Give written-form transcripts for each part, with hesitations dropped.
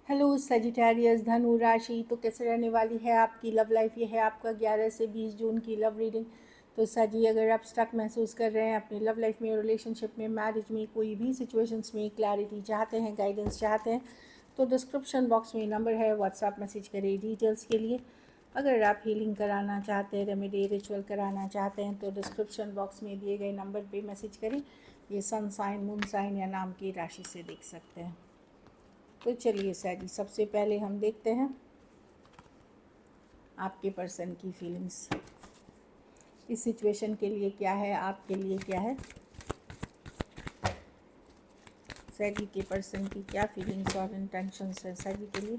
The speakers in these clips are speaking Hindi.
हेलो सजिटेरियस धनु राशि, तो कैसे रहने वाली है आपकी लव लाइफ। ये है आपका 11 से 20 जून की लव रीडिंग। तो सजी, अगर आप स्टक महसूस कर रहे हैं अपनी लव लाइफ में, रिलेशनशिप में, मैरिज में, कोई भी सिचुएशंस में क्लैरिटी चाहते हैं, गाइडेंस चाहते हैं, तो डिस्क्रिप्शन बॉक्स में नंबर है, व्हाट्सएप मैसेज करें डिटेल्स के लिए। अगर आप हीलिंग कराना चाहते हैं, रेमेडी रिचुअल कराना चाहते हैं, तो डिस्क्रिप्शन बॉक्स में दिए गए नंबर पे मैसेज करें। ये सन साइन, मून साइन या नाम की राशि से देख सकते हैं। तो चलिए सैजी, सबसे पहले हम देखते हैं आपके पर्सन की फीलिंग्स इस सिचुएशन के लिए क्या है, आपके लिए क्या है। सैजी के पर्सन की क्या फीलिंग्स और इंटेंशंस है सैजी के लिए।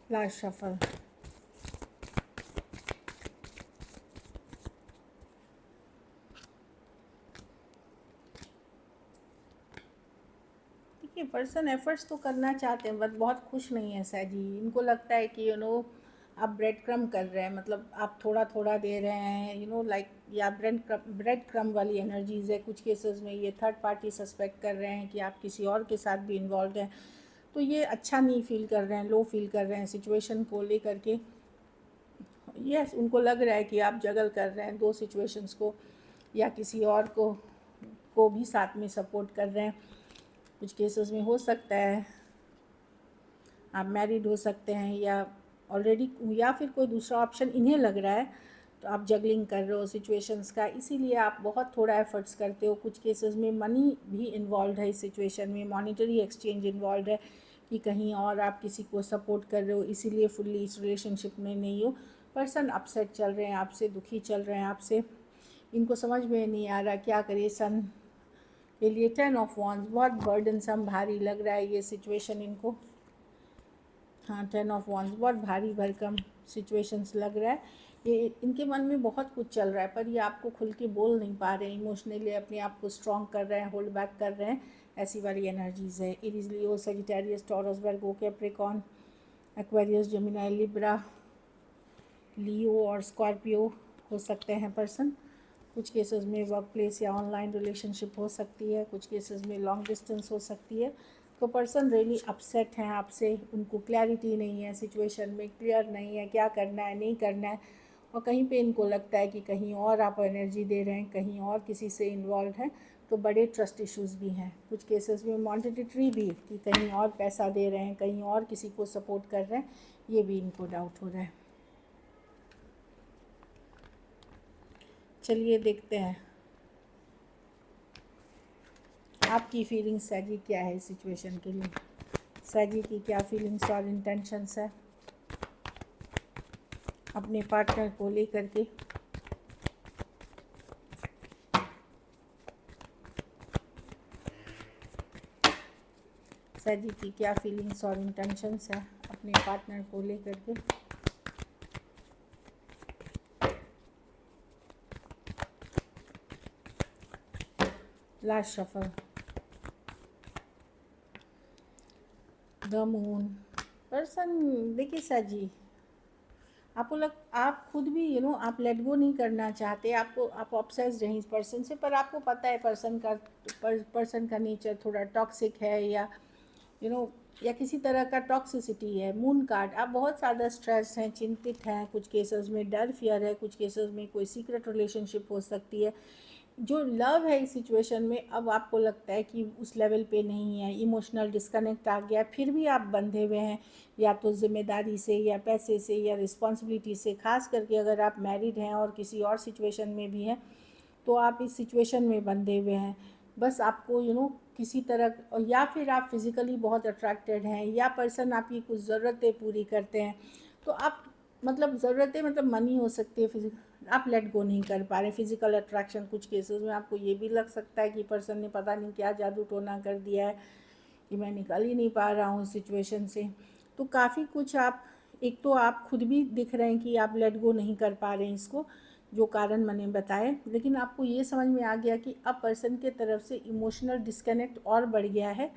Last shuffle. देखिए, पर्सन एफर्ट्स तो करना चाहते हैं बट बहुत खुश नहीं है सैजी। इनको लगता है कि आप ब्रेड क्रम कर रहे हैं, मतलब आप थोड़ा थोड़ा दे रहे हैं, लाइक या ब्रेड क्रम वाली एनर्जीज है। कुछ केसेस में ये थर्ड पार्टी सस्पेक्ट कर रहे हैं कि आप किसी और के साथ भी इन्वॉल्व हैं। तो ये अच्छा नहीं फील कर रहे हैं, लो फील कर रहे हैं सिचुएशन को लेकर के। यस, उनको लग रहा है कि आप जगल कर रहे हैं दो सिचुएशंस को, या किसी और को भी साथ में सपोर्ट कर रहे हैं। कुछ केसेस में हो सकता है आप मैरिड हो सकते हैं, या ऑलरेडी, या फिर कोई दूसरा ऑप्शन इन्हें लग रहा है। तो आप जगलिंग कर रहे हो सिचुएशंस का, इसीलिए आप बहुत थोड़ा एफर्ट्स करते हो। कुछ केसेस में मनी भी इन्वॉल्व है इस सिचुएशन में, मॉनिटरी एक्सचेंज इन्वॉल्व है कि कहीं और आप किसी को सपोर्ट कर रहे हो, इसीलिए फुल्ली इस रिलेशनशिप में नहीं हो। पर्सन अपसेट चल रहे हैं आपसे, दुखी चल रहे हैं आपसे। इनको समझ में नहीं आ रहा क्या करिए। सन के लिए 10 ऑफ वॉन्ड्स बहुत बर्डनसम, भारी लग रहा है ये सिचुएशन इनको। हाँ, 10 ऑफ वॉन्ड्स बहुत भारी भरकम सिचुएशंस लग रहा है। ये इनके मन में बहुत कुछ चल रहा है, पर ये आपको खुल के बोल नहीं पा रहे हैं। इमोशनली अपने आप को स्ट्रॉन्ग कर रहे हैं, होल्ड बैक कर रहे हैं। ऐसी वाली एनर्जीज है। एरीज, लियो, Sagittarius, taurus, Virgo, Capricorn, Aquarius, Gemini, Libra, लियो और स्कॉर्पियो हो सकते हैं पर्सन। कुछ केसेस में वर्क प्लेस या ऑनलाइन रिलेशनशिप हो सकती है, कुछ केसेस में लॉन्ग डिस्टेंस हो सकती है। तो पर्सन रियली अपसेट हैं आपसे। उनको क्लैरिटी नहीं है सिचुएशन में, क्लियर नहीं है क्या करना है, नहीं करना है। और कहीं पे इनको लगता है कि कहीं और आप एनर्जी दे रहे हैं, कहीं और किसी से इन्वॉल्व हैं। तो बड़े ट्रस्ट इश्यूज़ भी हैं कुछ केसेस में, मॉनिटरी भी, कि कहीं और पैसा दे रहे हैं, कहीं और किसी को सपोर्ट कर रहे हैं। ये भी इनको डाउट हो रहा है। चलिए देखते हैं आपकी फीलिंग्स सैजी क्या है इस सिचुएशन के लिए। सैजी की क्या फीलिंग्स और इंटेंशंस है अपने पार्टनर को लेकर के। सैजी की क्या फीलिंग्स और इंटेंशंस है अपने पार्टनर को लेकर के। Last shuffle, the moon. Person, देखिए सैजी, आपको आप खुद भी आप लेट गो नहीं करना चाहते। आप ऑब्सेस्ड हैं इस पर्सन से, पर आपको पता है पर्सन का नेचर थोड़ा टॉक्सिक है, या यू नो या किसी तरह का टॉक्सिसिटी है। मून कार्ड, आप बहुत ज़्यादा स्ट्रेस हैं, चिंतित हैं। कुछ केसेस में डर, फियर है। कुछ केसेस में कोई सीक्रेट रिलेशनशिप हो सकती है। जो लव है इस सिचुएशन में, अब आपको लगता है कि उस लेवल पे नहीं है, इमोशनल डिस्कनेक्ट आ गया। फिर भी आप बंधे हुए हैं, या तो जिम्मेदारी से, या पैसे से, या रिस्पॉन्सिबिलिटी से। खास करके अगर आप मैरिड हैं और किसी और सिचुएशन में भी हैं, तो आप इस सिचुएशन में बंधे हुए हैं। बस आपको किसी तरह, या फिर आप फिज़िकली बहुत अट्रैक्टेड हैं, या पर्सन आपकी कुछ ज़रूरतें पूरी करते हैं। तो आप, मतलब ज़रूरतें, मतलब मनी हो सकती है, आप लेट गो नहीं कर पा रहे। फिजिकल अट्रैक्शन, कुछ केसेस में आपको ये भी लग सकता है कि पर्सन ने पता नहीं क्या जादू टोना कर दिया है कि मैं निकल ही नहीं पा रहा हूँ सिचुएशन से। तो काफ़ी कुछ आप, एक तो आप खुद भी दिख रहे हैं कि आप लेट गो नहीं कर पा रहे हैं इसको, जो कारण मैंने बताए, लेकिन आपको ये समझ में आ गया कि अब पर्सन के तरफ से इमोशनल डिस्कनेक्ट और बढ़ गया है।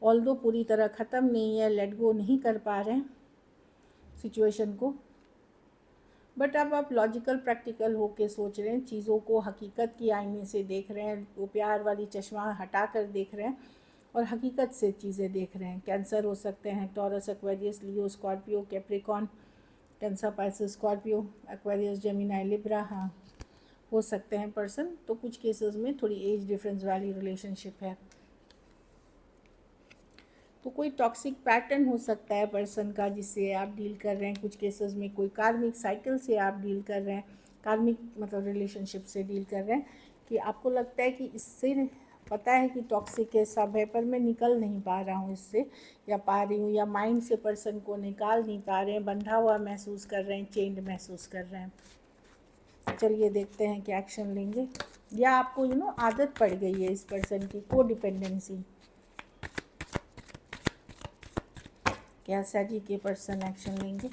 ऑल्दो पूरी तरह ख़त्म नहीं है, लेट गो नहीं कर पा रहे हैं सिचुएशन को, बट अब आप लॉजिकल प्रैक्टिकल होके सोच रहे हैं, चीज़ों को हकीकत की आईने से देख रहे हैं, वो प्यार वाली चश्मा हटा कर देख रहे हैं और हकीकत से चीज़ें देख रहे हैं। कैंसर हो सकते हैं, Taurus, Aquarius, Leo, Scorpio, Capricorn, Cancer, Pisces, Scorpio, Aquarius, Gemini, Libra, हाँ हो सकते हैं पर्सन। तो कुछ केसेस में थोड़ी एज डिफरेंस वाली रिलेशनशिप है। तो कोई टॉक्सिक पैटर्न हो सकता है पर्सन का जिससे आप डील कर रहे हैं। कुछ केसेस में कोई कार्मिक साइकिल से आप डील कर रहे हैं, कार्मिक मतलब रिलेशनशिप से डील कर रहे हैं, कि आपको लगता है कि इससे पता है कि टॉक्सिक है, सब है, पर मैं निकल नहीं पा रहा हूँ इससे, या पा रही हूँ, या माइंड से पर्सन को निकाल नहीं पा रहे हैं, बंधा हुआ महसूस कर रहे हैं, चेंड महसूस कर रहे हैं। चलिए देखते हैं क्या एक्शन लेंगे। या आपको आदत पड़ गई है इस पर्सन की, को डिपेंडेंसी। क्या सजी के पर्सन एक्शन लेंगे?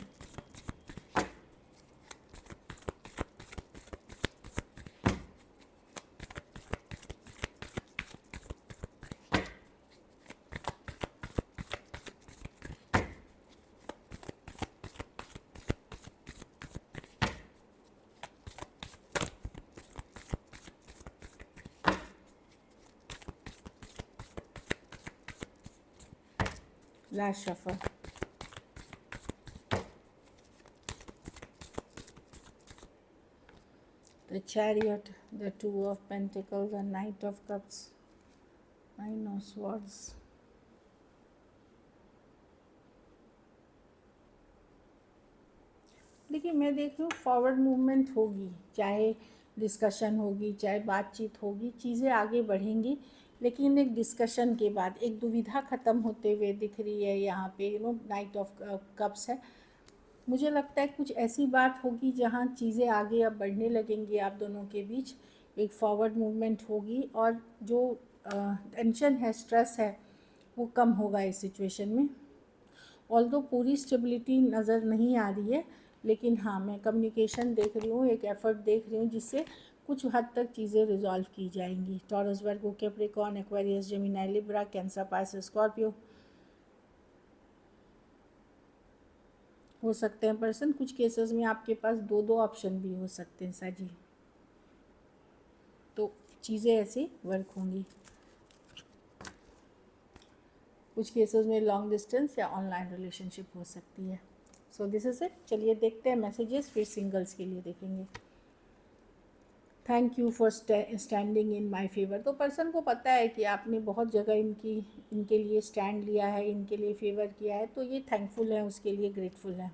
Last shuffle. The Chariot, the Two of Pentacles, the Knight of Cups, Nine of Swords. देखिए मैं देख रही हूँ फॉरवर्ड मूवमेंट होगी, चाहे डिस्कशन होगी, चाहे बातचीत होगी, चीज़ें आगे बढ़ेंगी, लेकिन एक डिस्कशन के बाद एक दुविधा ख़त्म होते हुए दिख रही है यहाँ पे। नाइट ऑफ कप्स है। मुझे लगता है कुछ ऐसी बात होगी जहाँ चीज़ें आगे अब बढ़ने लगेंगी आप दोनों के बीच, एक फॉरवर्ड मूवमेंट होगी, और जो टेंशन है, स्ट्रेस है, वो कम होगा इस सिचुएशन में। ऑल्दो पूरी स्टेबिलिटी नज़र नहीं आ रही है, लेकिन हाँ मैं कम्युनिकेशन देख रही हूँ, एक एफर्ट देख रही हूँ जिससे कुछ हद तक चीज़ें रिजॉल्व की जाएंगी। Taurus, Virgo, Capricorn, Aquarius, Gemini, Libra, Cancer, Pisces, Scorpio हो सकते हैं पर्सन। कुछ केसेस में आपके पास दो दो ऑप्शन भी हो सकते हैं साजी। तो चीज़ें ऐसे वर्क होंगी। कुछ केसेस में लॉन्ग डिस्टेंस या ऑनलाइन रिलेशनशिप हो सकती है। So this is it. चलिए देखते हैं मैसेजेस, फिर सिंगल्स के लिए देखेंगे। Thank you for standing in my favour. तो पर्सन को पता है कि आपने बहुत जगह इनके लिए स्टैंड लिया है, इनके लिए फेवर किया है, तो ये थैंकफुल है, उसके लिए ग्रेटफुल है।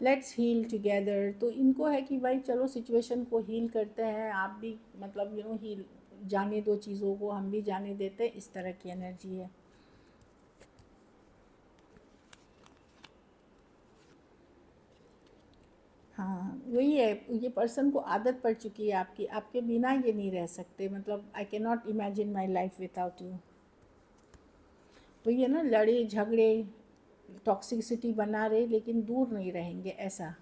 Let's heal together. तो इनको है कि भाई चलो सिचुएशन को हील करते हैं, आप भी मतलब हील, जाने दो चीज़ों को, हम भी जाने देते हैं, इस तरह की एनर्जी है। हाँ वही है, ये पर्सन को आदत पड़ चुकी है आपकी, आपके बिना ये नहीं रह सकते, मतलब I can not imagine my life without you. वही है ना, लड़े झगड़े, टॉक्सिसिटी बना रहे, लेकिन दूर नहीं रहेंगे, ऐसा।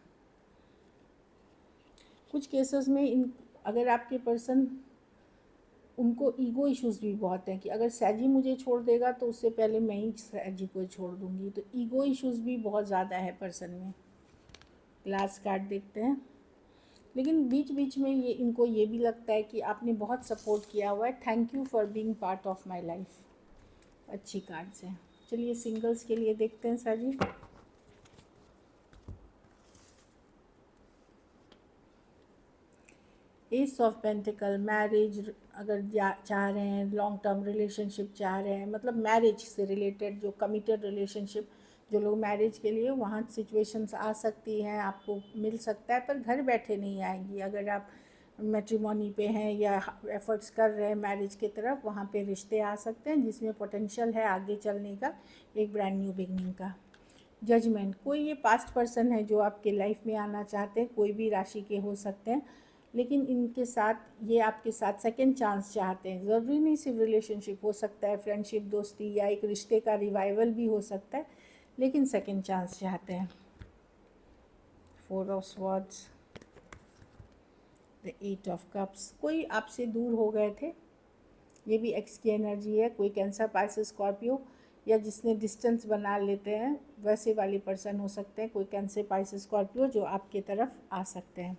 कुछ केसेस में अगर आपके पर्सन, उनको ईगो इश्यूज़ भी बहुत हैं कि अगर सैजी मुझे छोड़ देगा तो उससे पहले मैं ही सैजी को छोड़ दूँगी, तो ईगो इश्यूज़ भी बहुत ज़्यादा है पर्सन में। लास्ट कार्ड देखते हैं। लेकिन बीच बीच में इनको ये भी लगता है कि आपने बहुत सपोर्ट किया हुआ है, thank you for being part of my life. अच्छी कार्ड्स हैं। चलिए सिंगल्स के लिए देखते हैं सैजी। एस ऑफ पेंटिकल, मैरिज अगर चाह रहे हैं, लॉन्ग टर्म रिलेशनशिप चाह रहे हैं, मतलब मैरिज से रिलेटेड जो कमिटेड रिलेशनशिप, जो लोग मैरिज के लिए, वहाँ सिचुएशंस आ सकती हैं, आपको मिल सकता है, पर घर बैठे नहीं आएंगी। अगर आप मैट्रिमोनी पे हैं या एफर्ट्स कर रहे हैं मैरिज की तरफ, वहाँ पे रिश्ते आ सकते हैं जिसमें पोटेंशियल है आगे चलने का, एक ब्रांड न्यू बिगनिंग का। जजमेंट, कोई ये पास्ट पर्सन है जो आपके लाइफ में आना चाहते हैं, कोई भी राशि के हो सकते हैं, लेकिन इनके साथ ये आपके साथ सेकंड चांस चाहते हैं। ज़रूरी नहीं सिर्फ रिलेशनशिप, हो सकता है फ्रेंडशिप, दोस्ती या एक रिश्ते का रिवाइवल भी हो सकता है, लेकिन सेकंड चांस चाहते हैं। 4 of swords, the 8 of cups, कोई आपसे दूर हो गए थे, ये भी एक्स की एनर्जी है। कोई कैंसर, पाइसेस, स्कॉर्पियो या जिसने डिस्टेंस बना लेते हैं वैसे वाले पर्सन हो सकते हैं। कोई कैंसर, पाइसेस, स्कॉर्पियो जो आपके तरफ आ सकते हैं।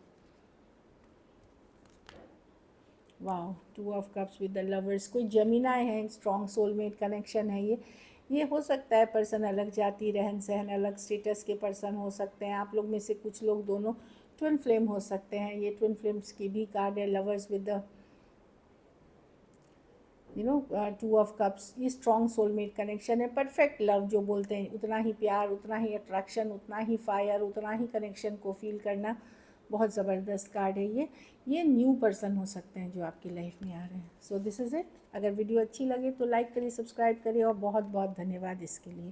वाह, 2 of cups with the lovers, कोई जमीनाए हैं, स्ट्रॉन्ग सोलमेट कनेक्शन है ये हो सकता है पर्सन अलग जाति, रहन सहन, अलग स्टेटस के पर्सन हो सकते हैं। आप लोग में से कुछ लोग दोनों ट्विन फ्लेम हो सकते हैं। ये ट्विन फ्लेम्स की भी कार्ड है। Lovers with the 2 of cups, ये स्ट्रॉन्ग सोलमेट कनेक्शन है। परफेक्ट लव जो बोलते हैं, उतना ही प्यार, उतना ही अट्रैक्शन, उतना ही फायर, उतना ही कनेक्शन को फील करना, बहुत ज़बरदस्त कार्ड है ये न्यू पर्सन हो सकते हैं जो आपकी लाइफ में आ रहे हैं। So this is it. अगर वीडियो अच्छी लगे तो लाइक करिए, सब्सक्राइब करिए और बहुत बहुत धन्यवाद इसके लिए।